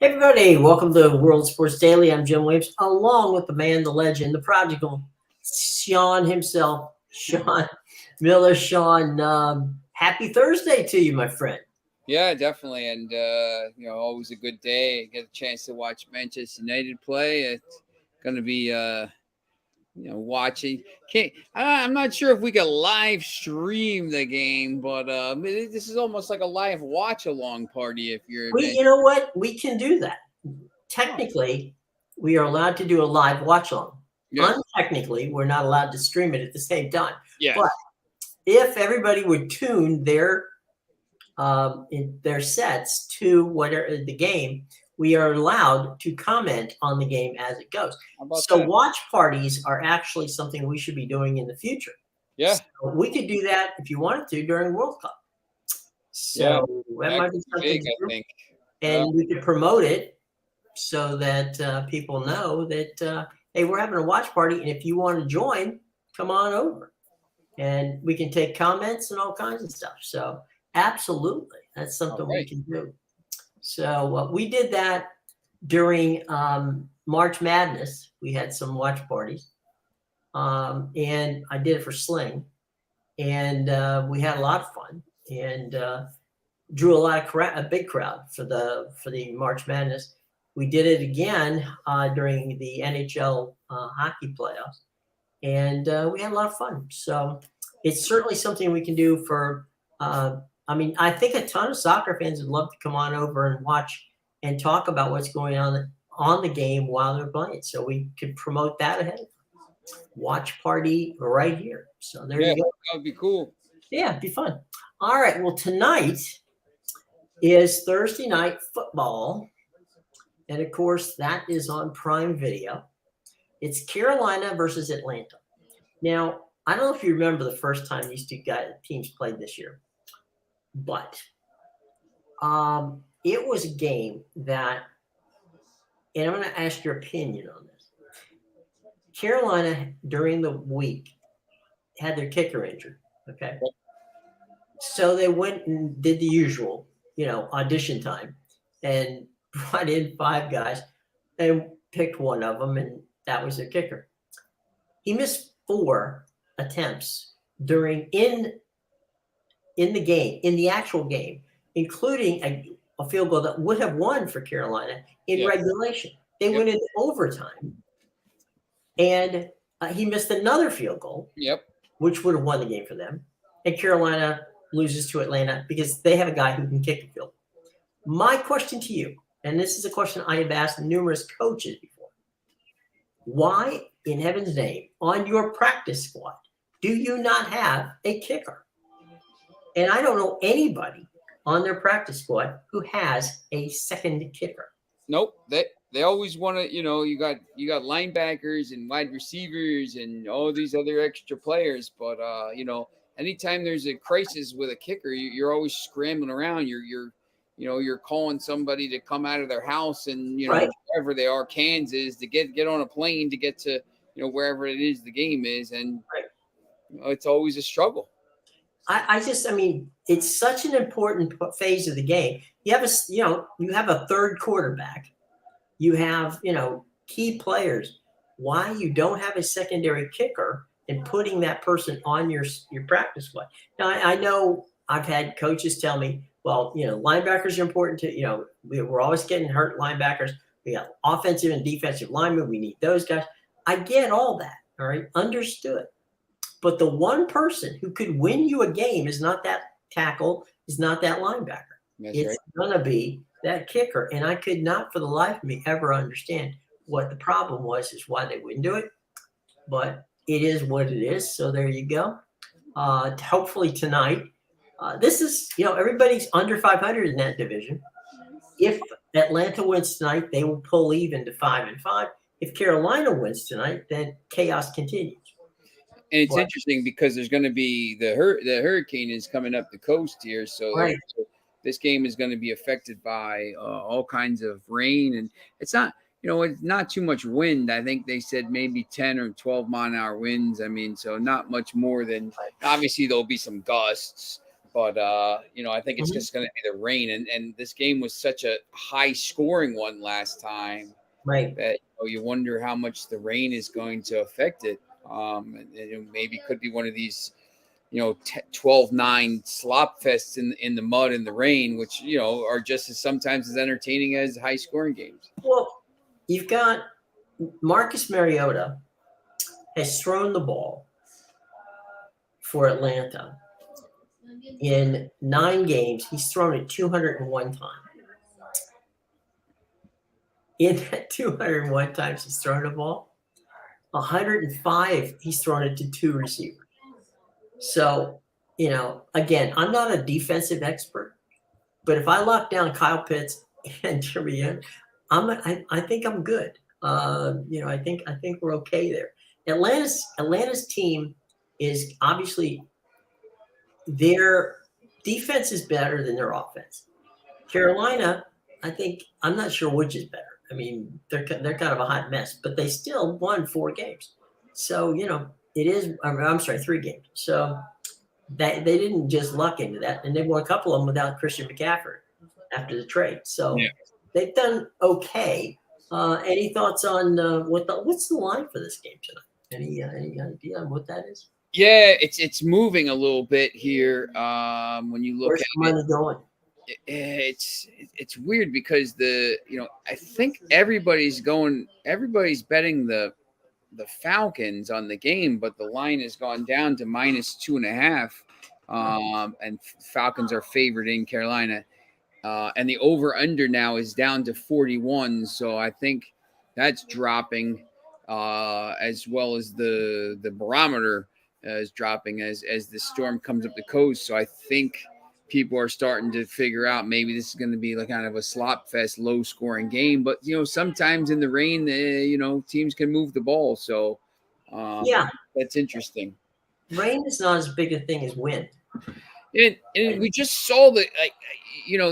Hey everybody, welcome to World Sports Daily. I'm Jim Williams, along with the man, the legend, the prodigal, Sean himself, Sean Miller. Sean, happy Thursday to you, my friend. Yeah, definitely, and always a good day. Get a chance to watch Manchester United play. It's going to be, watching. I'm not sure if we can live stream the game, but this is almost like a live watch along party. If you're, You know what? We can do that. Technically, we are allowed to do a live watch along. Yeah. Untechnically, we're not allowed to stream it at the same time. Yes. But if everybody would tune their sets to whatever the game, we are allowed to comment on the game as it goes. So that? Watch parties are actually something we should be doing in the future. Yeah. So we could do that if you wanted to during World Cup. So that might be something to do. I think. And we could promote it so that people know that, hey, we're having a watch party. And if you want to join, come on over. And we can take comments and all kinds of stuff. So absolutely, that's something we can do. So we did that during March Madness. We had some watch parties, and I did it for Sling, and we had a lot of fun and drew a big crowd for the March Madness. We did it again during the NHL hockey playoffs, and we had a lot of fun. So it's certainly something we can do for. I think a ton of soccer fans would love to come on over and watch and talk about what's going on the game while they're playing. So we could promote that ahead of time. Watch party right here. So there you go. That would be cool. Yeah, it'd be fun. All right. Well, tonight is Thursday night football. And of course, that is on Prime Video. It's Carolina versus Atlanta. Now, I don't know if you remember the first time these two teams played this year. But it was a game that, and I'm going to ask your opinion on this. Carolina, during the week, had their kicker injured, okay? So they went and did the usual, audition time and brought in 5 guys and picked one of them, and that was their kicker. He missed 4 attempts in the game, in the actual game, including a field goal that would have won for Carolina in regulation. They went into overtime, and he missed another field goal, which would have won the game for them. And Carolina loses to Atlanta because they have a guy who can kick a field. My question to you, and this is a question I have asked numerous coaches before: why, in heaven's name, on your practice squad, do you not have a kicker? And I don't know anybody on their practice squad who has a second kicker. Nope. They always want to, you got linebackers and wide receivers and all these other extra players. But, anytime there's a crisis with a kicker, you're always scrambling around. You're calling somebody to come out of their house and, wherever they are, Kansas, to get on a plane to get to, wherever it is the game is. And it's always a struggle. It's such an important phase of the game. You have a third quarterback. You have, key players. Why you don't have a secondary kicker and putting that person on your practice squad? Now, I know I've had coaches tell me, well, linebackers are important too. We're always getting hurt linebackers. We got offensive and defensive linemen. We need those guys. I get all that. All right. Understood. But the one person who could win you a game is not that tackle, is not that linebacker. It's going to be that kicker. And I could not for the life of me ever understand what the problem was, is why they wouldn't do it. But it is what it is. So there you go. Hopefully tonight, this is, everybody's under 500 in that division. If Atlanta wins tonight, they will pull even to 5-5. If Carolina wins tonight, then chaos continues. And it's interesting because there's going to be the hurricane is coming up the coast here. So this game is going to be affected by all kinds of rain. And it's not, it's not too much wind. I think they said maybe 10 or 12 mile-an-hour winds. So not much more than, obviously there'll be some gusts. but I think it's just going to be the rain. And this game was such a high scoring one last time Right. that you wonder how much the rain is going to affect it. And it maybe could be one of these 12-9 slop fests in the mud and the rain, which are just as sometimes as entertaining as high scoring games. Well, you've got Marcus Mariota has thrown the ball for Atlanta in 9 games. He's thrown it 201 times. In that 201 times he's thrown the ball, 105 he's thrown it to 2 receivers. So, again, I'm not a defensive expert, but if I lock down Kyle Pitts and Jimmy Young, I think I'm good. I think we're okay there. Atlanta's team is obviously, their defense is better than their offense. Carolina, I'm not sure which is better. I mean, they're kind of a hot mess, but they still won 4 games. So, it is, I'm sorry, 3 games. So they didn't just luck into that. And they won a couple of them without Christian McCaffrey after the trade. So they've done okay. Any thoughts on what's the line for this game tonight? Any idea on what that is? Yeah, it's moving a little bit here. When you look Where's at the money going? It's weird because I think everybody's betting the Falcons on the game, but the line has gone down to -2.5. And Falcons are favored in Carolina. And the over-under now is down to 41. So I think that's dropping, as well as the barometer is dropping as the storm comes up the coast. So I think people are starting to figure out maybe this is going to be like kind of a slop fest, low scoring game. But, sometimes in the rain, teams can move the ball. So that's interesting. Rain is not as big a thing as wind. And we just saw that,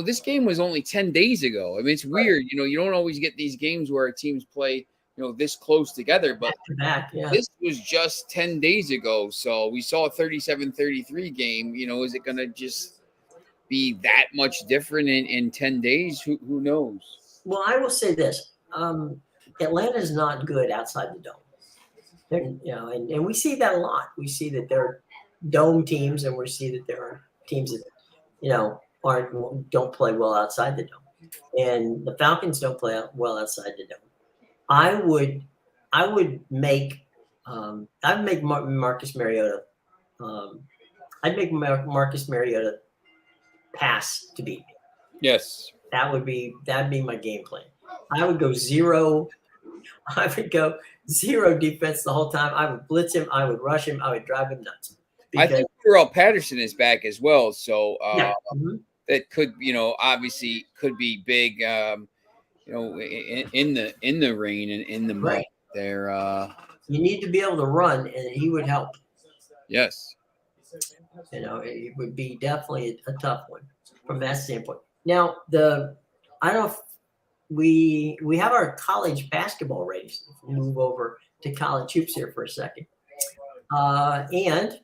this game was only 10 days ago. I mean, it's weird. You don't always get these games where teams play, this close together. But this was just 10 days ago. So we saw a 37-33 game. Is it going to just be that much different in 10 days? Who knows? Well, I will say this. Atlanta's not good outside the dome. And we see that a lot. We see that there are dome teams, and we see that there are teams that don't play well outside the dome. And the Falcons don't play well outside the dome. I would make Marcus Mariota. I'd make Marcus Mariota pass to beat me. Yes, that'd be my game plan. I would go zero defense the whole time. I would blitz him. I would rush him. I would drive him nuts. I think Terrell Patterson is back as well. So that could, obviously could be big, in the rain and in the mud there. You need to be able to run, and he would help. Yes. It would be definitely a tough one from that standpoint. Now, I don't know if we have our college basketball ratings. We'll move over to college hoops here for a second. And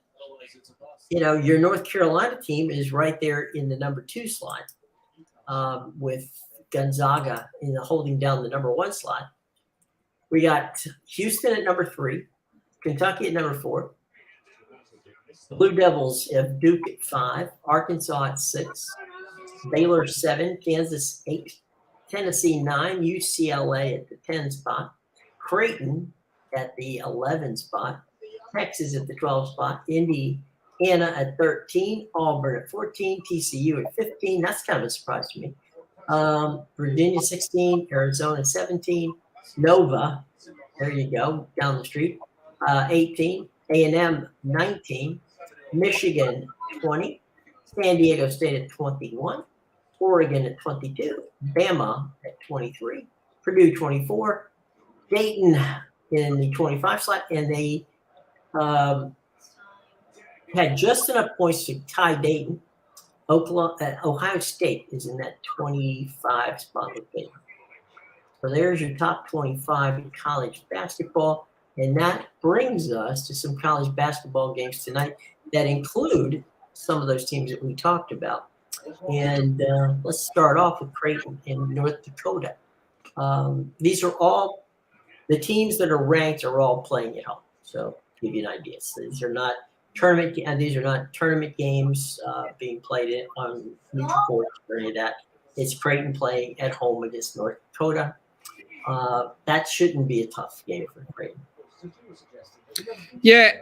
your North Carolina team is right there in the number 2 slot, with Gonzaga holding down the number 1 slot. We got Houston at number 3, Kentucky at number 4. Blue Devils have Duke at 5, Arkansas at 6, Baylor 7, Kansas 8, Tennessee 9, UCLA at the 10 spot, Creighton at the 11 spot, Texas at the 12 spot, Indiana at 13, Auburn at 14, TCU at 15. That's kind of a surprise to me. Virginia 16, Arizona 17, Nova, there you go, down the street, 18, A&M 19, Michigan 20, San Diego State at 21, Oregon at 22, Bama at 23, Purdue 24, Dayton in the 25 slot, and they had just enough points to tie Dayton. Ohio State is in that 25 spot with Dayton. So there's your top 25 in college basketball. And that brings us to some college basketball games tonight that include some of those teams that we talked about. And let's start off with Creighton in North Dakota. These are all the teams that are ranked are all playing at home. So to give you an idea, so these are not tournament games being played on neutral courts or any of that. It's Creighton playing at home against North Dakota. That shouldn't be a tough game for Creighton. Yeah,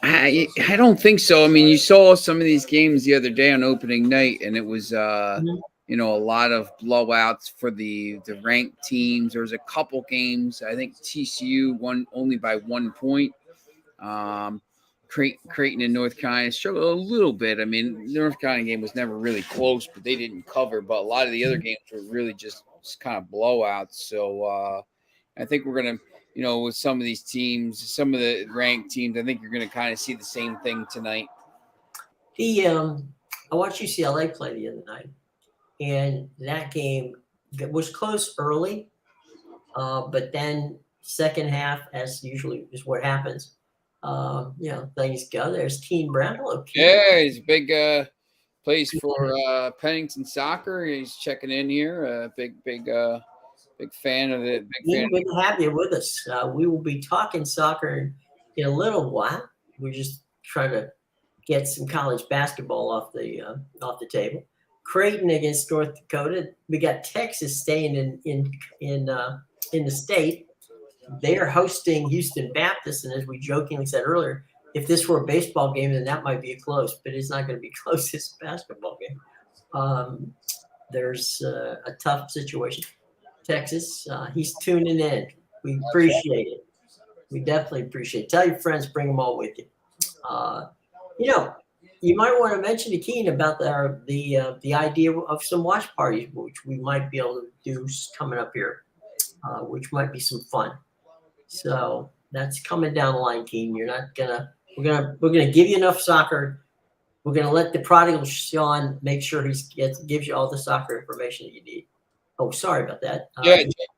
I don't think so. I mean, you saw some of these games the other day on opening night, and it was a lot of blowouts for the ranked teams. There was a couple games. I think TCU won only by 1 point. Creighton and North Carolina struggled a little bit. I mean, the North Carolina game was never really close, but they didn't cover. But a lot of the other games were really just kind of blowouts. So I think we're going to, with some of these teams, some of the ranked teams, I think you're going to kind of see the same thing tonight. I watched UCLA play the other night, and that game was close early, but then second half, as usually is what happens, things go. There's Keen Brown. Hello, Keen. Yeah, he's a big plays for Pennington Soccer. He's checking in here. Big fan of it. Good to have you with us. We will be talking soccer in a little while. We're just trying to get some college basketball off the table. Creighton against North Dakota. We got Texas staying in the state. They are hosting Houston Baptist, and as we jokingly said earlier, if this were a baseball game, then that might be close, but it's not going to be close. It's a basketball game. There's a tough situation. Texas, he's tuning in. We appreciate it. We definitely appreciate it. Tell your friends, bring them all with you. You might want to mention to Keen about the idea of some watch parties, which we might be able to do coming up here, which might be some fun. So that's coming down the line, Keen. We're gonna give you enough soccer. We're gonna let the prodigal Sean make sure gives you all the soccer information that you need. Oh, sorry about that.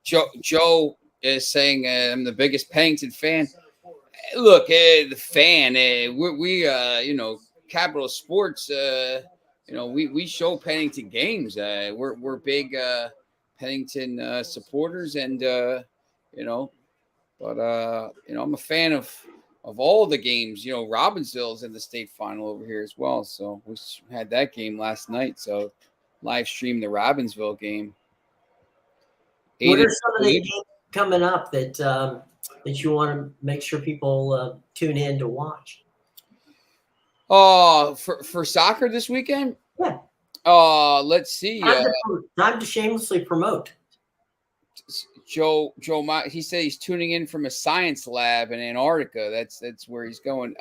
Joe is saying I'm the biggest Pennington fan. Look, the fan. We Capital Sports. We show Pennington games. We're big Pennington supporters, and But I'm a fan of all the games. Robbinsville's in the state final over here as well. So we had that game last night. So live stream the Robbinsville game. What are some of the games coming up that you want to make sure people tune in to watch? For soccer this weekend? Yeah. Let's see. Time to shamelessly promote. Joe, he said he's tuning in from a science lab in Antarctica. That's where he's going.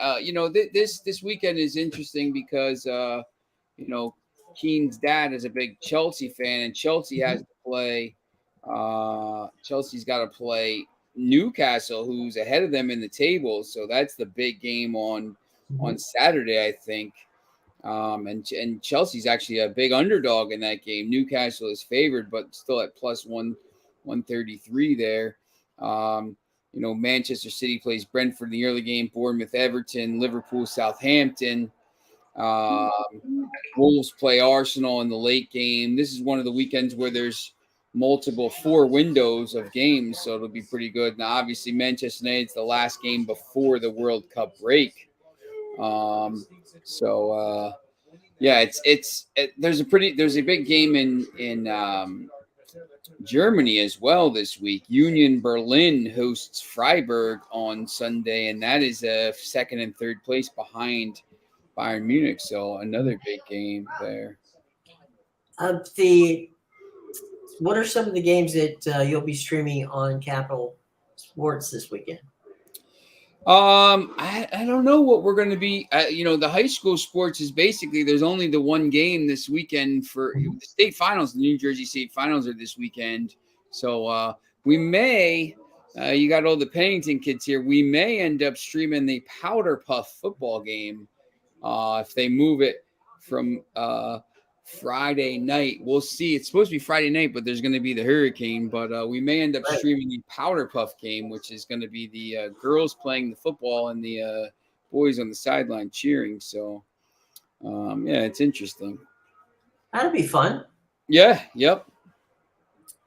This weekend is interesting because Keen's dad is a big Chelsea fan, and Chelsea has to play. Chelsea's got to play Newcastle, who's ahead of them in the table. So that's the big game on Saturday, I think. And Chelsea's actually a big underdog in that game. Newcastle is favored, but still at plus 133 there. Manchester City plays Brentford in the early game, Bournemouth, Everton, Liverpool, Southampton. Wolves play Arsenal in the late game. This is one of the weekends where there's multiple 4 windows of games, so it'll be pretty good. Now, obviously, Manchester United's the last game before the World Cup break. There's a big game in Germany as well this week. Union Berlin hosts Freiburg on Sunday, and that is a second and third place behind Bayern Munich. So another big game there. What are some of the games that you'll be streaming on Capital Sports this weekend? I don't know what we're going to be. The high school sports is basically there's only the one game this weekend for the state finals. The New Jersey State finals are this weekend, so we may. You got all the Pennington kids here. We may end up streaming the Powder Puff football game if they move it from Friday night. We'll see. It's supposed to be Friday night, but there's going to be the hurricane. But we may end up streaming the Powder Puff game, which is going to be the girls playing the football and the boys on the sideline cheering. So Yeah, it's interesting. That'll be fun. Yeah. Yep.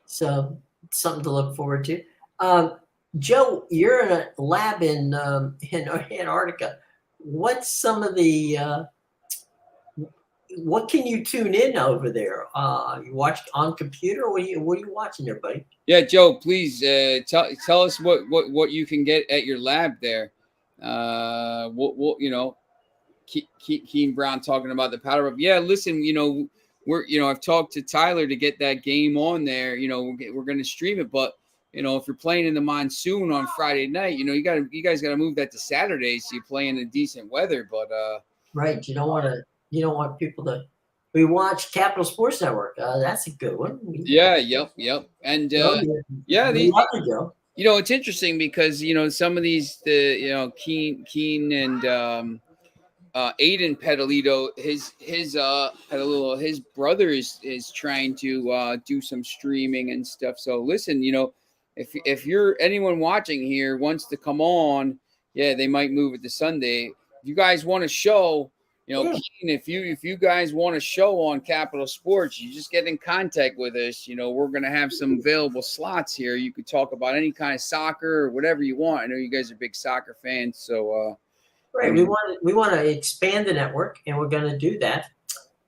So something to look forward to. Joe, you're in a lab in Antarctica. What's some of the what can you tune in over there? You watch on computer? What are you watching there, buddy? Yeah, Joe, please tell us what you can get at your lab there. What you know, Keen Brown talking about the powder up. Yeah, listen, I've talked to Tyler to get that game on there. We're going to stream it, but if you're playing in the monsoon on Friday night, you guys got to move that to Saturday so you play in a decent weather. But right, you don't want people to. We watch Capital Sports Network. That's a good one. Yeah, yep, and yeah, we love to go. It's interesting because some of these Keen and Aiden Pedalito, his brother is trying to do some streaming and stuff. So listen, if you're anyone watching here wants to come on, yeah, they might move it to Sunday. If you guys want a show, Yeah. Keen, if you guys want a show on Capital Sports, you just get in contact with us. We're gonna have some available slots here. You could talk about any kind of soccer or whatever you want. I know you guys are big soccer fans, so Right. We want to expand the network, and we're going to do that.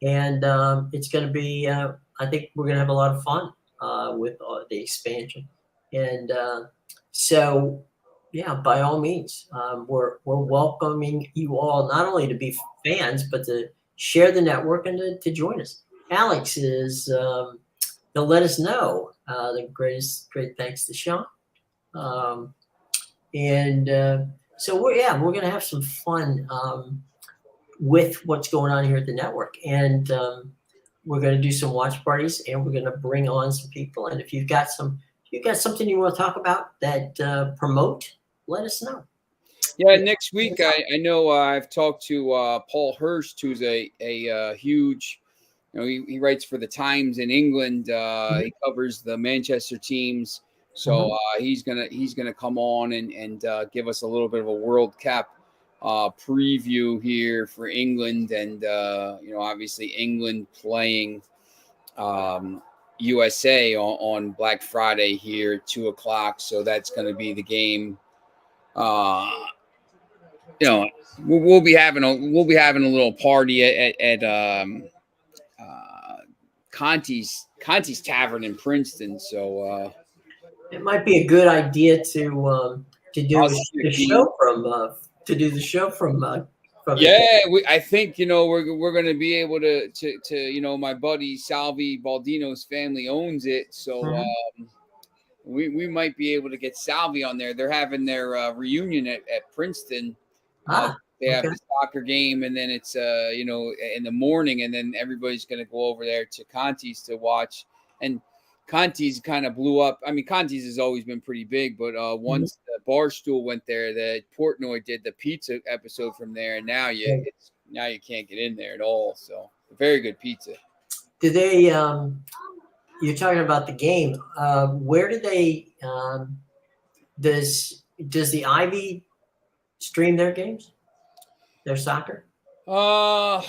And it's going to be. I think we're going to have a lot of fun with the expansion. And so, yeah, by all means, we're welcoming you all not only to be fans, but to share the network and to join us. Alex is. He'll let us know. Great thanks to Sean. So we're gonna have some fun with what's going on here at the network, and we're gonna do some watch parties, and we're gonna bring on some people. And if you've got something you want to talk about that promote, let us know. Yeah, next week I know I've talked to Paul Hurst, who's a huge, he writes for the Times in England. He covers the Manchester teams. So he's gonna come on and give us a little bit of a World Cup preview here for England, and obviously England playing USA on Black Friday here at 2:00. So that's going to be the game. We'll be having a little party at Conti's Tavern in Princeton. So. It might be a good idea to do the show from. Yeah, I think we're going to be able to my buddy Salvi Baldino's family owns it, so we might be able to get Salvi on there. They're having their reunion at Princeton. They have the soccer game, and then it's in the morning, and then everybody's going to go over there to Conti's to watch. And Conti's kind of blew up. I mean, Conti's has always been pretty big, but once the Barstool went there, the Portnoy did the pizza episode from there, and now you can't get in there at all. So very good pizza. Do they? You're talking about the game. Where do they? Does the Ivy stream their games? Their soccer? I'm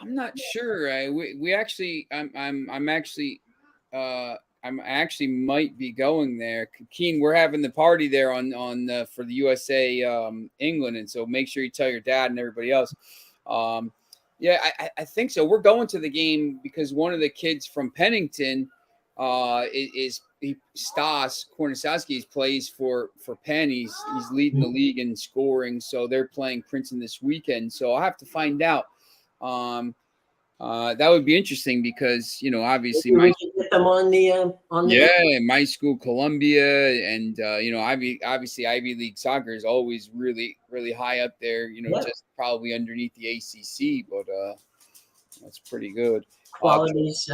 not sure. We actually, I'm actually might be going there. Keen, we're having the party there on for the USA England, and so make sure you tell your dad and everybody else. Yeah, I think so. We're going to the game because one of the kids from Pennington Stas Kornisowski plays for Penn. He's leading the league in scoring, so they're playing Princeton this weekend. So I'll have to find out. That would be interesting because obviously we can get them on the my school Columbia, and obviously Ivy League soccer is always really really high up there. Just probably underneath the ACC, but that's pretty good. Quality's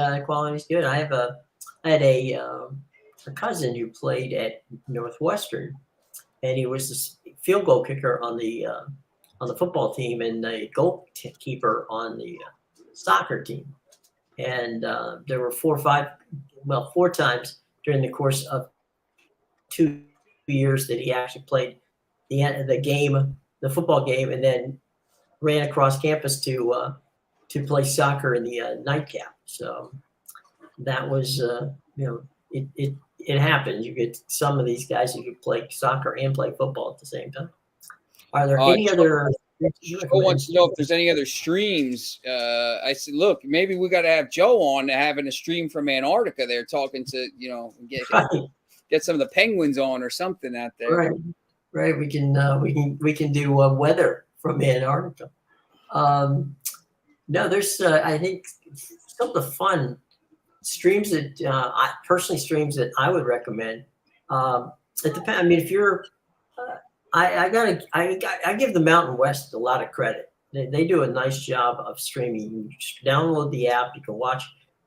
good. I had a cousin who played at Northwestern, and he was the field goal kicker on the football team and the goalkeeper on the soccer team. And there were 4 times during the course of 2 years that he actually played the football game, and then ran across campus to to play soccer in the nightcap. So that was, it happens. You get some of these guys who can play soccer and play football at the same time. Are there any other? Joe wants to know if there's any other streams. I said, look, maybe we got to have Joe on having a stream from Antarctica. They're talking to, get some of the penguins on or something out there. Right. We can do weather from Antarctica. No, there's I think some of the fun streams that streams that I would recommend. It depends. I mean, if you're I give the Mountain West a lot of credit. They do a nice job of streaming. You just download the app. You can watch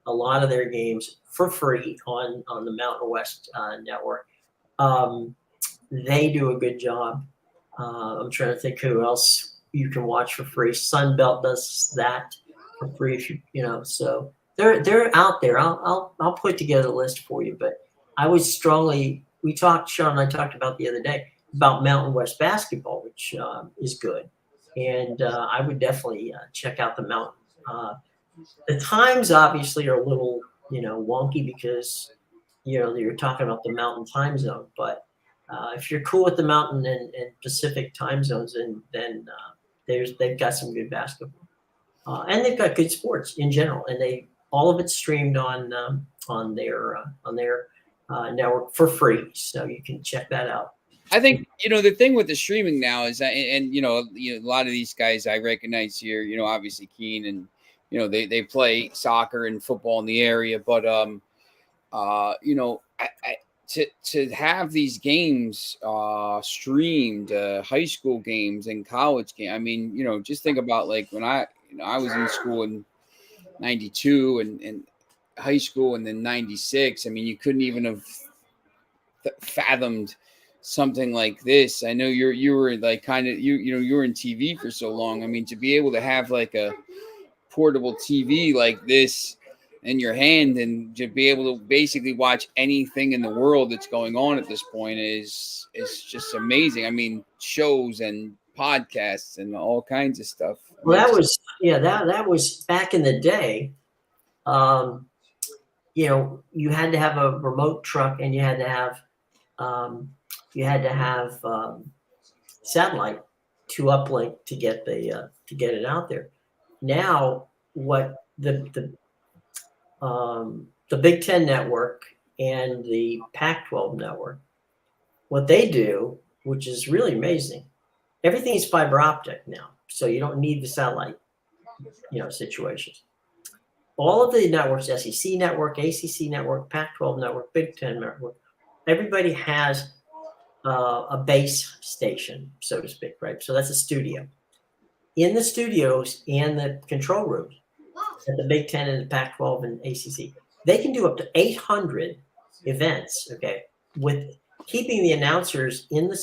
a lot of their games for free on the Mountain West network. They do a good job. I'm trying to think who else you can watch for free. Sunbelt does that for free if so they're out there. I'll put together a list for you, but I would strongly, Sean and I talked about the other day about Mountain West basketball, which is good. And I would definitely check out the Mountain. The times obviously are a little, wonky because, you're talking about the Mountain time zone. But if you're cool with the Mountain and Pacific time zones, then they've got some good basketball. And they've got good sports in general. And all of it's streamed on their network for free. So you can check that out. I think, the thing with the streaming now is that, and a lot of these guys I recognize here, obviously Keen and, they play soccer and football in the area, but, to have these games streamed, high school games and college games. I mean, just think about like when I was in school in 92 and high school and then 96. I mean, you couldn't even have fathomed something like this. I know you were like you were in TV for so long. I mean, to be able to have like a portable TV like this in your hand and to be able to basically watch anything in the world that's going on at this point is just amazing. I mean, shows and podcasts and all kinds of stuff. Well, that was back in the day. You had to have a remote truck and you had to have satellite to uplink to get it out there. Now, what the Big Ten network and the Pac-12 network, what they do, which is really amazing, everything is fiber optic now, so you don't need the satellite, situations. All of the networks, SEC network, ACC network, Pac-12 network, Big Ten network, everybody has a base station, so to speak, right? So that's a studio. In the studios and the control rooms at the Big Ten and the Pac-12 and ACC, they can do up to 800 events, okay, with keeping the announcers in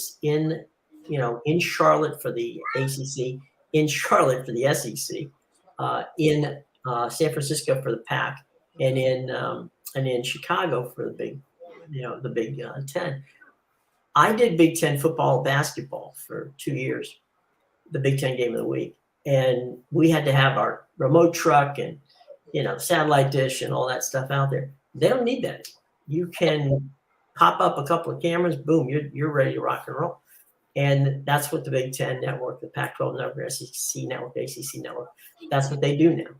Charlotte for the ACC, in Charlotte for the SEC, in San Francisco for the Pac, and in Chicago for the Big Ten. I did Big Ten football, basketball for 2 years, the Big Ten game of the week, and we had to have our remote truck and satellite dish and all that stuff out there. They don't need that. You can pop up a couple of cameras, boom, you're ready to rock and roll. And that's what the Big Ten network, the Pac-12 network, SEC network, ACC network, that's what they do now.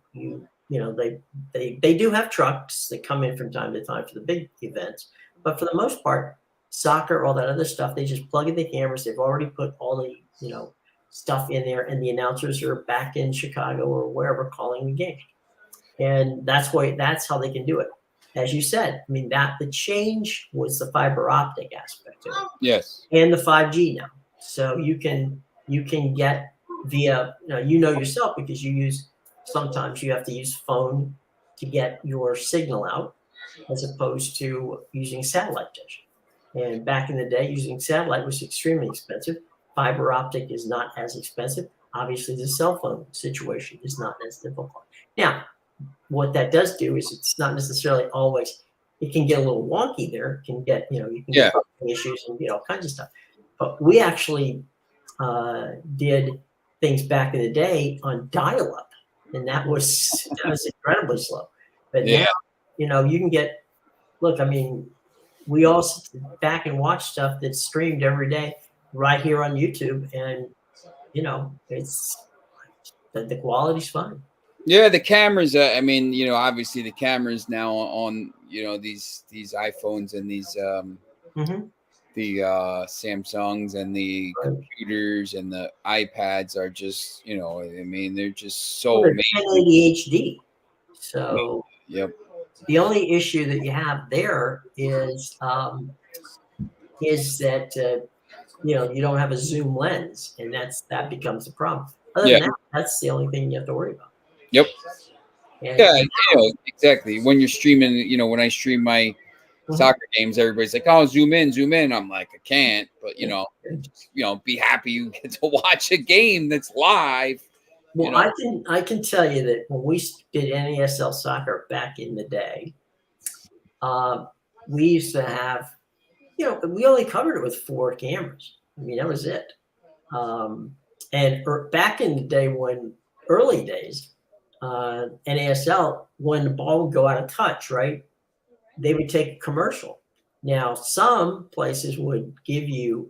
They do have trucks that come in from time to time for the big events, but for the most part, soccer, all that other stuff, they just plug in the cameras. They've already put all the stuff in there, and the announcers are back in Chicago or wherever calling the game. And that's how they can do it. As you said, I mean, the change was the fiber optic aspect of it. Yes. And the 5G now. So you can get via, yourself, because sometimes you have to use phone to get your signal out as opposed to using satellite dish. And back in the day, using satellite was extremely expensive. Fiber optic is not as expensive. Obviously, the cell phone situation is not as difficult. Now, what that does do is it's not necessarily always, it can get a little wonky there. It can get, you can get issues and all kinds of stuff. But we actually did things back in the day on dial-up. and that was incredibly slow. But Yeah. now, you can get. Look, I mean, we all sit back and watch stuff that's streamed every day right here on YouTube, and it's the quality's fine. Yeah, the cameras. I mean, obviously the cameras now on these iPhones and these Mm-hmm. the Samsungs and the Right. computers and the iPads are just I mean they're just Well, so they're amazing. 1080 HD. So Yep. the only issue that you have there is that you don't have a zoom lens, and that becomes a problem. Other Yeah. than that, that's the only thing you have to worry about. Yep. And, Yeah. and Exactly. When you're streaming, when I stream my soccer games, everybody's like, "Oh, zoom in, zoom in." I'm like, I can't, but be happy you get to watch a game that's live. well, I can tell you that when we did NASL soccer back in the day, we used to have, we only covered it with 4 cameras. I mean, that was it. And back in the day, early days, NASL, when the ball would go out of touch, right, they would take a commercial. Now, some places would give you,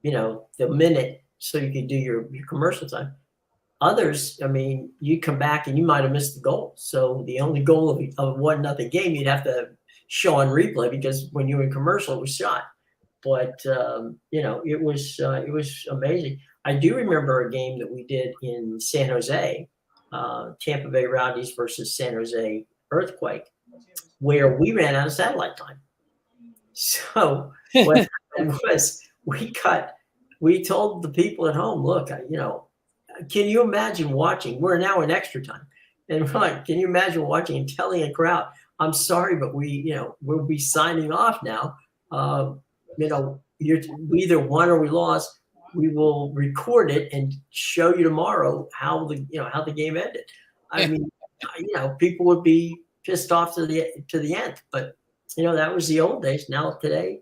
the minute so you could do your commercial time. Others, I mean, you come back and you might have missed the goal. So the only goal of a 1-0 game, you'd have to show on replay, because when you were in commercial, it was shot. But it was amazing. I do remember a game that we did in San Jose, Tampa Bay Rowdies versus San Jose Earthquake, where we ran out of satellite time. So what happened was we told the people at home, look, can you imagine watching? We're now in extra time, and we're like, can you imagine watching and telling a crowd, I'm sorry, but we'll be signing off now. We either won or we lost. We will record it and show you tomorrow how the game ended. I mean, people would be pissed off to the end, but that was the old days. Now today,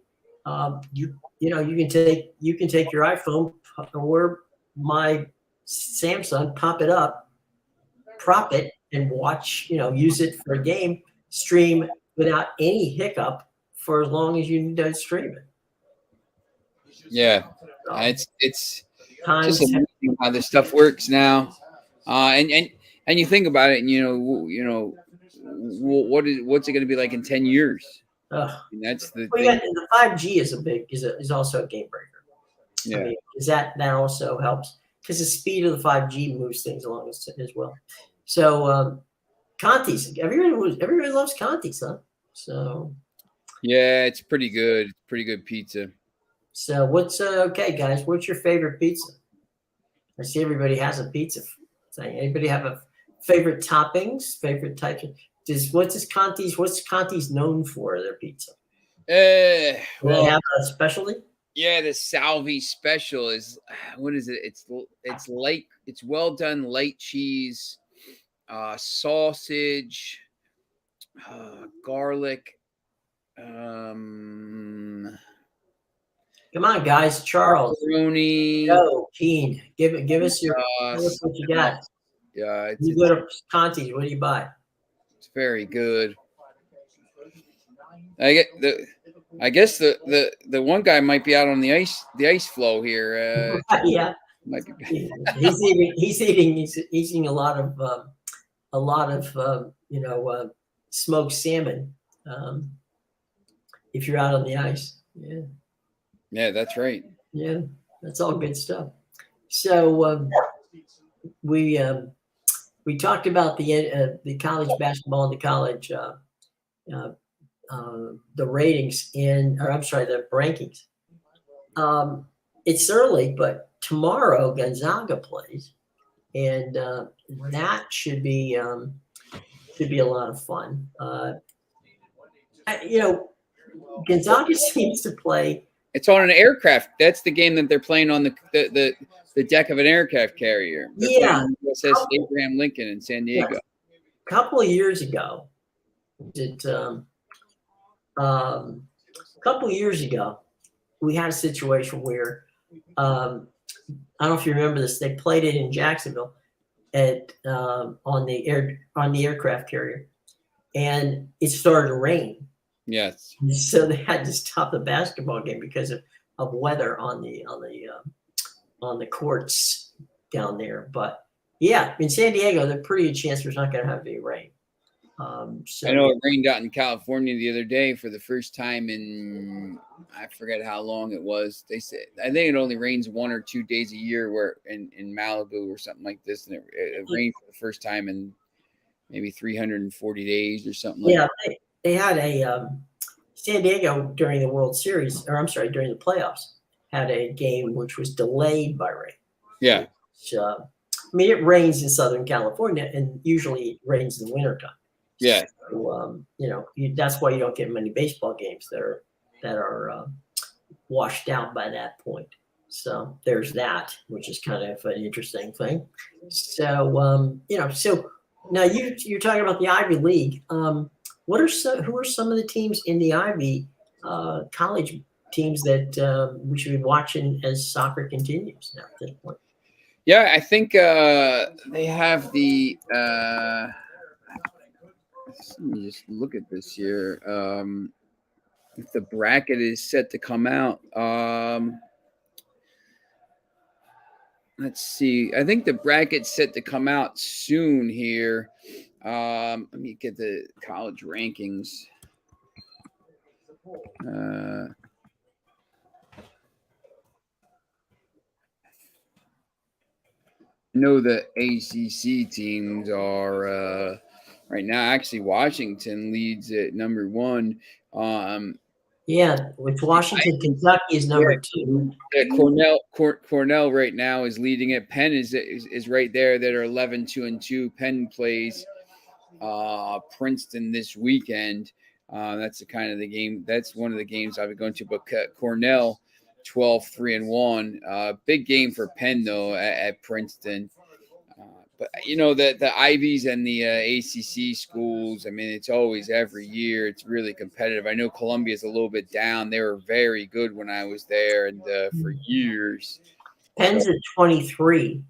you can take your iPhone or my Samsung, pop it up, prop it, and watch. Use it for a game stream without any hiccup for as long as you don't stream it. Yeah, So, it's times just amazing how this stuff works now, and you think about it, and what's it going to be like in 10 years? And that's the well, thing. the 5G is also a game breaker. Yeah, I mean, because that also helps, because the speed of the 5G moves things along as well. So Conti's, everybody loves Conti's, huh? So yeah, it's pretty good. Pretty good pizza. So what's okay, guys? What's your favorite pizza? I see everybody has a pizza. Anybody have a favorite toppings? Favorite types? What's Conti's known for? Their pizza? Do they have a specialty? Yeah, the Salvi special is, what is it? It's well done light cheese, sausage, garlic. Come on, guys. Charles, Pepperoni. Joe, Keen, give us tell us what you got. Yeah, You go to Conti's. What do you buy? It's very good. I guess the one guy might be out on the ice flow here. Yeah, might be. he's eating a lot of smoked salmon. If you're out on the ice, yeah. Yeah, that's right. Yeah, that's all good stuff. So we talked about the college basketball and the college the ratings the rankings. It's early, but tomorrow Gonzaga plays, and that should be a lot of fun. Gonzaga seems to play. It's on an aircraft. That's the game that they're playing on the deck of an aircraft carrier. They're USS Abraham Lincoln in San Diego. A couple of years ago, we had a situation where I don't know if you remember this. They played it in Jacksonville. at on the aircraft carrier, and it started to rain. Yes. So they had to stop the basketball game because of weather on the courts down there. But yeah, in San Diego, there's a pretty good chance there's not going to have any rain. I know So it rained out in California the other day for the first time in I forget how long it was. They said I think it only rains 1 or 2 days a year where in Malibu or something like this, and it rained for the first time in maybe 340 days or something like yeah, that. they had a San Diego during the World Series, or I'm sorry, during the playoffs, had a game which was delayed by rain. Yeah. Which, I mean, it rains in Southern California, and usually it rains in the wintertime. Yeah. So, that's why you don't get many baseball games that are washed out by that point. So there's that, which is kind of an interesting thing. So so now you're talking about the Ivy League. Who are some of the teams in the Ivy college teams that we should be watching as soccer continues now at this point? Yeah, I think they have the let me just look at this here. If the bracket is set to come out. Let's see. I think the bracket's set to come out soon here. Let me get the college rankings. I know the ACC teams are right now. Actually, Washington leads at number one. Yeah, with Washington, Kentucky is number two. Cornell right now is leading it. Penn is right there. That are 11-2-2. Penn plays Princeton this weekend. That's the kind of the game. That's one of the games I'll be going to. But Cornell, 12-3-1. Big game for Penn though at Princeton. But the Ivies and the ACC schools. I mean, it's always every year. It's really competitive. I know Columbia's a little bit down. They were very good when I was there, and for years. Penn's at 23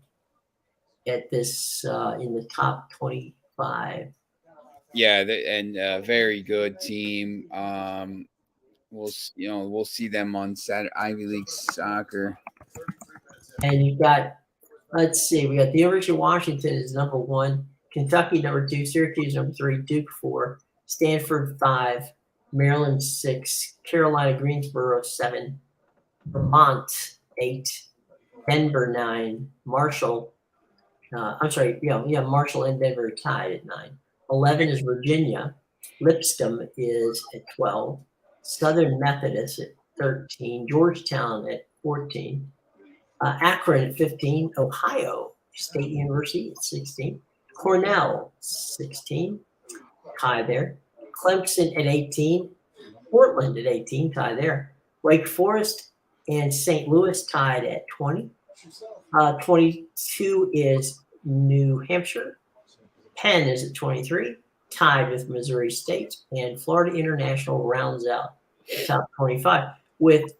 at this in the top 25. Yeah, and very good team. We'll see them on Saturday Ivy League soccer. And you've got, let's see, we got the University of Washington is number one, Kentucky number two, Syracuse number three, Duke 4, Stanford 5, Maryland 6, Carolina Greensboro 7, Vermont 8, Denver 9, Marshall. Marshall and Denver are tied at 9. 11 is Virginia. Lipscomb is at 12. Southern Methodist at 13. Georgetown at 14. Akron at 15. Ohio State University at 16. Cornell 16. Tie there. Clemson at 18. Portland at 18. Tie there. Wake Forest and St. Louis tied at 20. 22 is New Hampshire. Penn is at 23, tied with Missouri State, and Florida International rounds out the top 25 with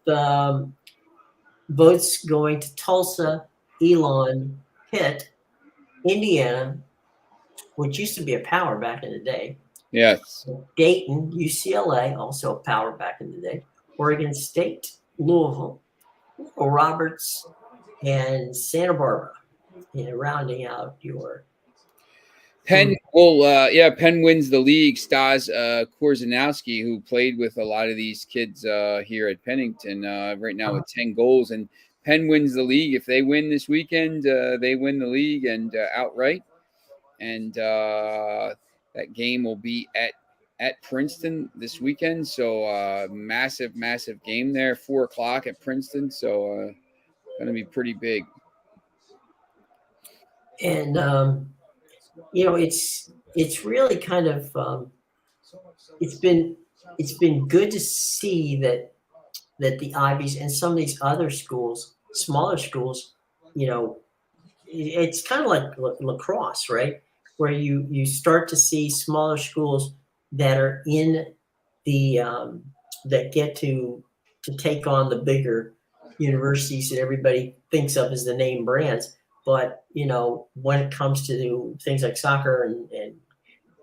votes going to Tulsa, Elon, Pitt, Indiana, which used to be a power back in the day. Yes. Dayton, UCLA, also a power back in the day. Oregon State, Louisville, Roberts, and Santa Barbara, rounding out your Penn. Penn wins the league. Stas Korzanowski, who played with a lot of these kids here at Pennington, right now with 10 goals, and Penn wins the league. If they win this weekend, they win the league and outright. And that game will be at Princeton this weekend. So massive game there, 4:00 at Princeton. So going to be pretty big. And it's really kind of it's been good to see that the Ivies and some of these other schools, smaller schools, it's kind of like lacrosse, right? Where you start to see smaller schools that are in the that get to take on the bigger universities that everybody thinks of as the name brands. But when it comes to things like soccer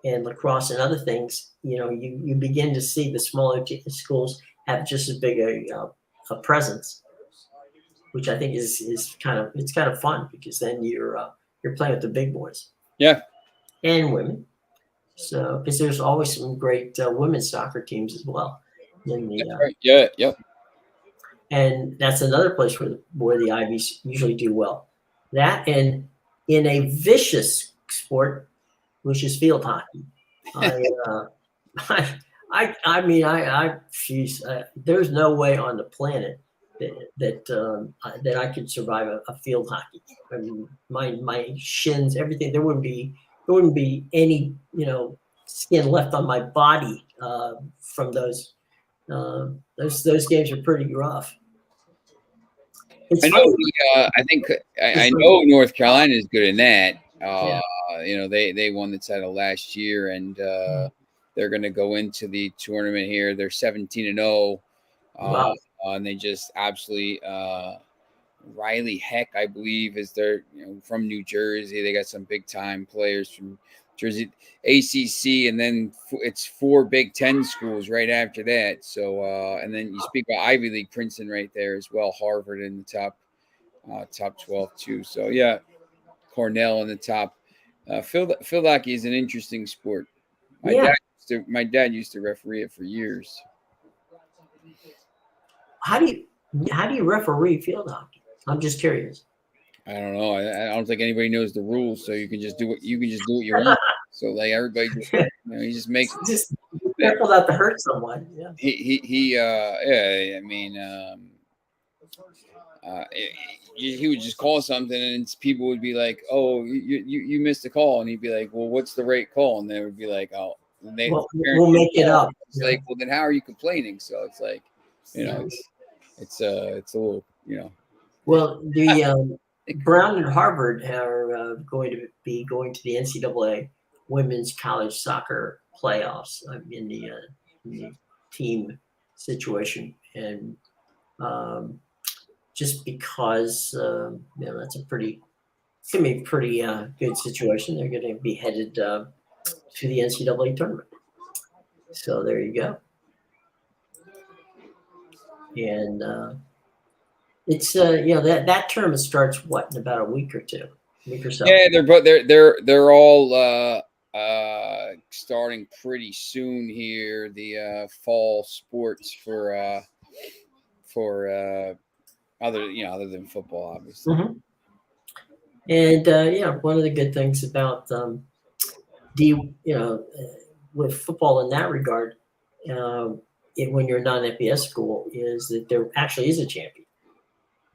and lacrosse and other things, you begin to see the smaller schools have just as big a presence, which I think is kind of fun, because then you're playing with the big boys. Yeah. And women. So, because there's always some great women's soccer teams as well. That's right. Yeah. Yep. And that's another place where the Ivies usually do well. That, and in a vicious sport, which is field hockey. I mean, geez, there's no way on the planet that I could survive a field hockey. I mean, my shins, everything. There wouldn't be any skin left on my body from those. Those games are pretty rough. It's I know. I think I know North Carolina is good in that. Yeah. They won the title last year, and they're going to go into the tournament here. They're 17-0, Wow. and they just absolutely. Riley Heck, I believe, is their from New Jersey. They got some big time players from Jersey, ACC, and then it's 4 Big Ten schools right after that. So, and then you speak about Ivy League, Princeton right there as well, Harvard in the top 12 too. So yeah, Cornell in the top. Field hockey is an interesting sport. My dad used to referee it for years. How do you referee field hockey? I'm just curious. I don't know. I don't think anybody knows the rules, so you can just do what you want. So like everybody just he just makes just be careful not to hurt someone. Yeah. I mean he would just call something, and people would be like, "Oh, you missed a call," and he'd be like, "Well, what's the right call?" And they would be like, "Oh, we'll make it up." It's like, well, then how are you complaining? So it's like, it's a little, Well, the Brown and Harvard are going to be going to the NCAA women's college soccer playoffs in the team situation, and just because that's it's gonna be a pretty good situation. They're going to be headed to the NCAA tournament. So there you go. And it's that tournament starts in about a week or so. Yeah, they're all starting pretty soon here. The fall sports for other than football, obviously. Mm-hmm. And one of the good things about with football in that regard, when you're a non-FBS school, is that there actually is a champion,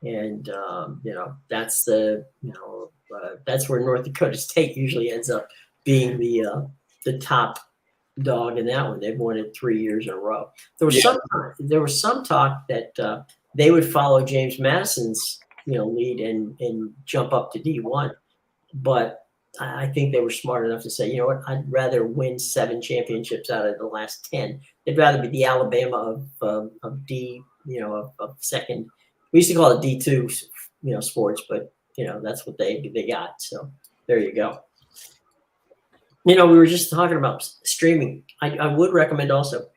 and that's that's where North Dakota State usually ends up being the top dog in that one. They've won it 3 years in a row. There was some talk that they would follow James Madison's lead and jump up to D1, but I think they were smart enough to say, you know what, I'd rather win 7 championships out of the last 10. They'd rather be the Alabama of D, of second. We used to call it D2, sports, but that's what they got. So there you go. We were just talking about streaming. I would recommend also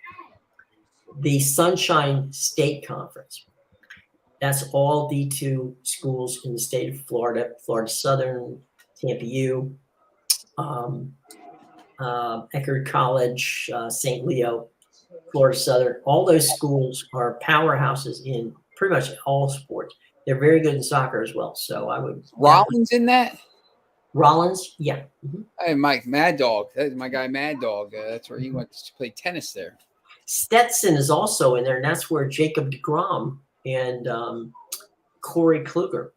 the Sunshine State Conference. That's all D2 schools in the state of Florida, Florida Southern, Tampa U, Eckerd College, St. Leo, Florida Southern. All those schools are powerhouses in pretty much all sports. They're very good in soccer as well. So I would. Rollins in that? Rollins, yeah. Mm-hmm. Hey, Mike, Mad Dog. That's my guy, Mad Dog. That's where he went to play tennis there. Stetson is also in there, and that's where Jacob deGrom and Corey Kluger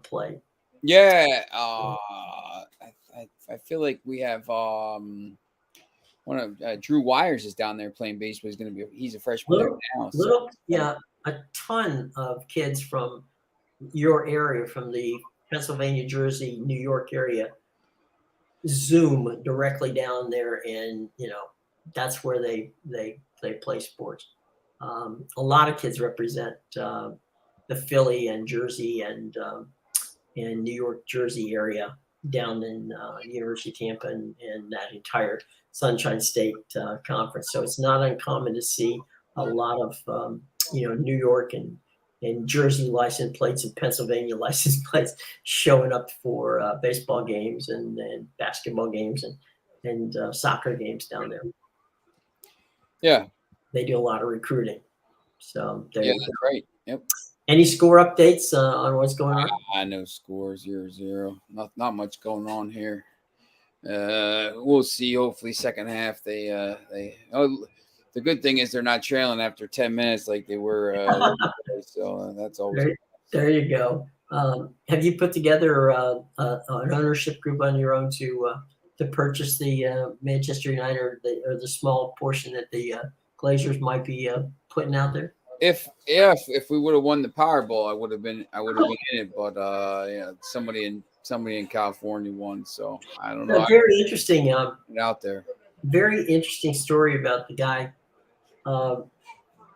play. Yeah, I feel like we have one of Drew Wires is down there playing baseball. He's a freshman there now. A ton of kids from your area, from the Pennsylvania, Jersey, New York area, zoom directly down there, and that's where they play sports. A lot of kids represent the Philly and Jersey and and New York, Jersey area down in University of Tampa and that entire Sunshine State conference. So it's not uncommon to see a lot of New York and Jersey license plates and Pennsylvania license plates showing up for baseball games and basketball games and soccer games down there. Yeah, they do a lot of recruiting. So yeah, that's right. Yep. Any score updates on what's going on? I know score 0-0. Not much going on here. We'll see. Hopefully, second half the good thing is they're not trailing after 10 minutes like they were. So that's always there you go. Have you put together an ownership group on your own to purchase the Manchester United or the small portion that the Glazers might be putting out there? If we would have won the Powerball, I would have been in it. But somebody in California won, so I don't know. Very interesting. Out there. Very interesting story about the guy.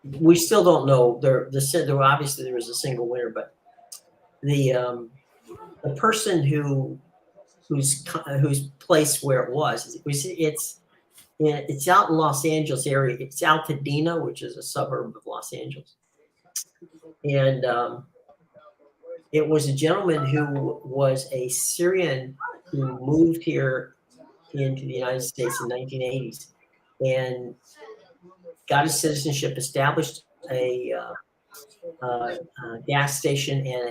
We still don't know. Obviously there was a single winner, but the person whose place where it was it's out in Los Angeles area. It's Altadena, which is a suburb of Los Angeles, and it was a gentleman who was a Syrian who moved here into the United States in the 1980s and got his citizenship, established a gas station and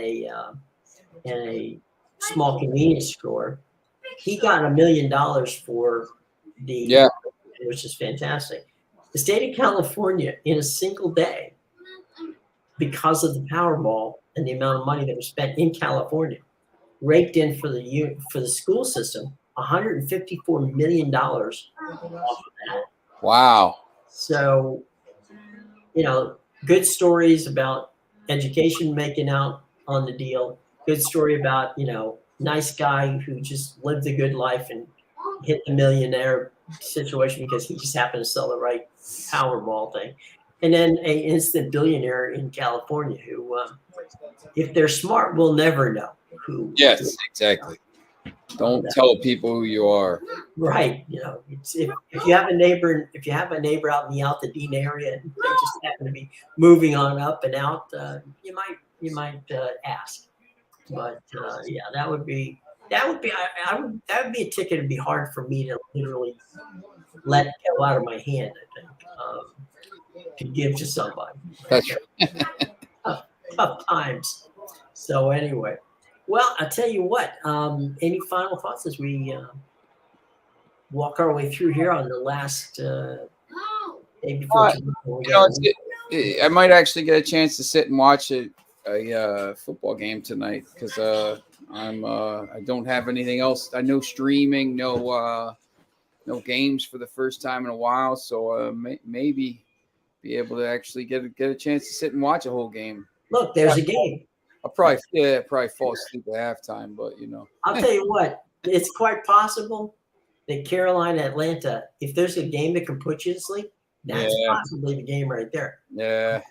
a small convenience store. He got $1 million for which is fantastic. The state of California, in a single day, because of the Powerball and the amount of money that was spent in California, raked in for the school system $154 million off of that. Wow. So, good stories about education making out on the deal. Good story about, nice guy who just lived a good life and hit the millionaire situation because he just happened to sell the right Powerball thing. And then an instant billionaire in California who, if they're smart, will never know who. Yes, exactly. Don't tell people who you are. Right. If you have a neighbor out in the Altadena area and they just happen to be moving on up and out, you might ask. But that would be a ticket. It'd be hard for me to literally let go out of my hand, I think, to give to somebody. That's right. Tough times. So anyway, well, I'll tell you what. Any final thoughts as we walk our way through here on the last day before? I might actually get a chance to sit and watch a football game tonight because I don't have anything else. I know streaming, no games for the first time in a while, so maybe be able to actually get a chance to sit and watch a whole game. Look, there's a game. I'll probably fall asleep at halftime, but I'll tell you what, it's quite possible that Carolina, Atlanta, if there's a game that can put you to sleep, that's possibly the game right there. Yeah.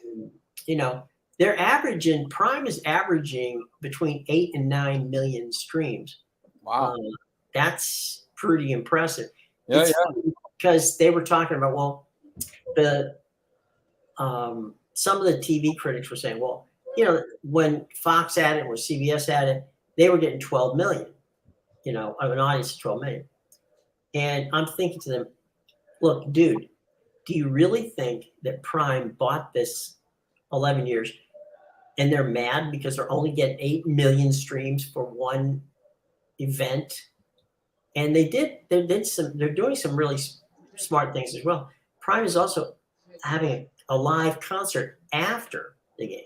They're averaging, Prime is averaging between 8 and 9 million streams. Wow. That's pretty impressive. Yeah, because they were talking about, some of the TV critics were saying, when Fox had it or CBS had it, they were getting 12 million, of an audience of 12 million. And I'm thinking to them, look, dude, do you really think that Prime bought this 11 years and they're mad because they're only getting 8 million streams for one event? And they're doing some really smart things as well. Prime is also having a live concert after the game,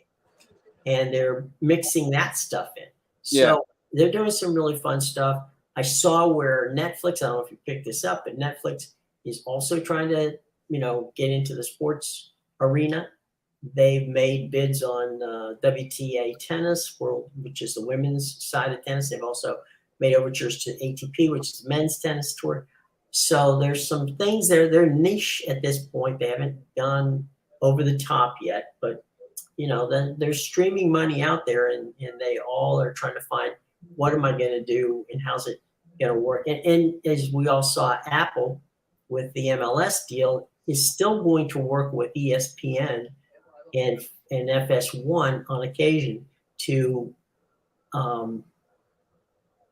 and they're mixing that stuff in. So they're doing some really fun stuff. I saw where Netflix, I don't know if you picked this up, but Netflix is also trying to, get into the sports arena. They've made bids on WTA tennis, which is the women's side of tennis. They've also made overtures to ATP, which is the men's tennis tour. So there's some things there. They're niche at this point. They haven't gone over the top yet, but then there's streaming money out there, and they all are trying to find what am I going to do and how's it going to work? And as we all saw, Apple with the MLS deal is still going to work with ESPN and FS1 on occasion to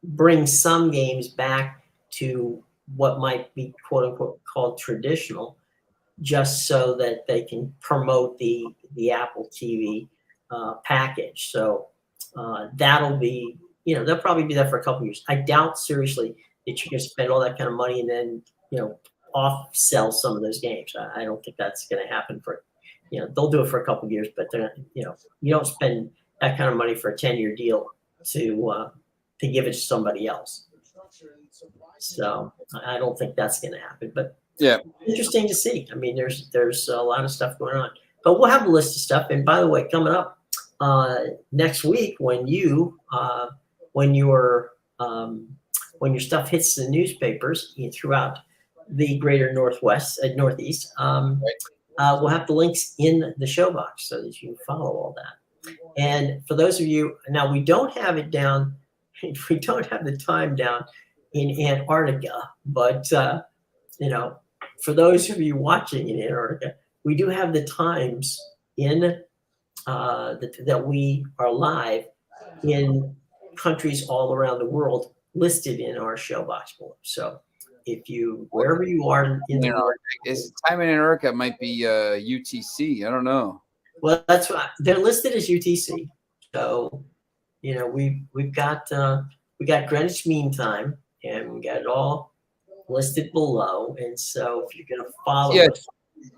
bring some games back to what might be quote unquote called traditional, just so that they can promote the Apple TV package. So that'll be, they'll probably be there for a couple of years. I doubt seriously that you can spend all that kind of money and then, off sell some of those games. I don't think that's going to happen for, they'll do it for a couple of years, but they're, you don't spend that kind of money for a 10-year deal to give it to somebody else. So I don't think that's going to happen, but yeah, interesting to see. I mean, there's a lot of stuff going on, but we'll have a list of stuff. And by the way, coming up next week, when your stuff hits the newspapers throughout the greater Northwest, Northeast, we'll have the links in the show box so that you can follow all that. And for those of you, now we don't have it down, we don't have the time down in Antarctica, but for those of you watching in Antarctica, we do have the times in that we are live in countries all around the world listed in our show box below. So if you, wherever you are in the world, is time in Antarctica might be UTC. I don't know. Well, that's why they're listed as UTC. So, we've got Greenwich Mean Time, and we got it all listed below. And so, if you're going to follow,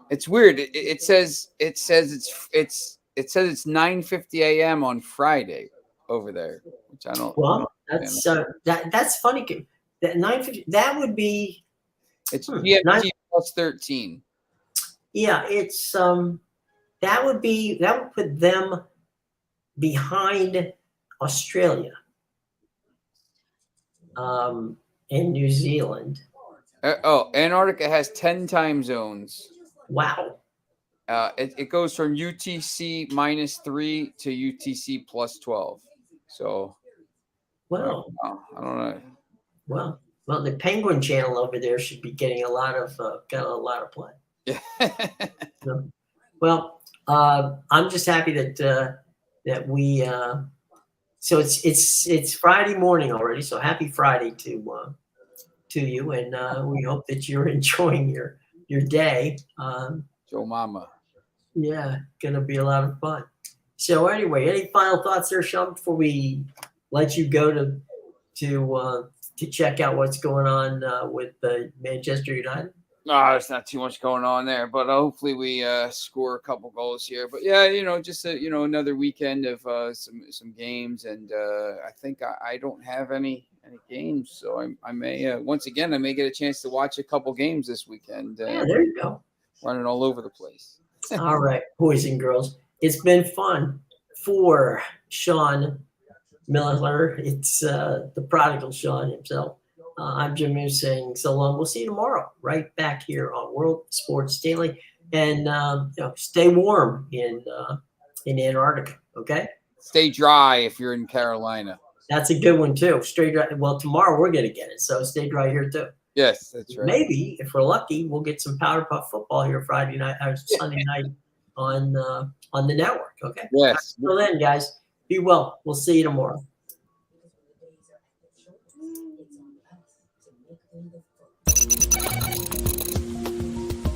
it's weird. It says it's 9:50 a.m. on Friday over there, which I don't. Well, that's funny. That 9:50. That would be. It's GMT plus 13. Yeah, it's that would put them behind Australia and New Zealand. Antarctica has 10 time zones. Wow. It goes from UTC -3 to UTC plus 12. So, well, I don't know. Well, the Penguin Channel over there should be getting a lot of play. Yeah. Well, I'm just happy that we. So it's Friday morning already. So happy Friday to you, and we hope that you're enjoying your day. Joe Mama. Yeah, gonna be a lot of fun. So anyway, any final thoughts there, Sean, before we let you go to check out what's going on with Manchester United? No, there's not too much going on there, but hopefully we score a couple goals here. But yeah, just another weekend of some games, and I think I don't have any games, so I may once again I may get a chance to watch a couple games this weekend. Yeah, there you go. Running all over the place. All right, boys and girls, it's been fun for Sean Miller. It's the prodigal Sean himself. I'm Jim Moose saying so long. We'll see you tomorrow, right back here on World Sports Daily. And stay warm in Antarctica, okay? Stay dry if you're in Carolina. That's a good one, too. Stay dry. Well, tomorrow we're going to get it, so stay dry here, too. Yes, that's right. Maybe, if we're lucky, we'll get some powder puff football here Friday night or Sunday night on the network, okay? Yes. Until then, guys, be well. We'll see you tomorrow.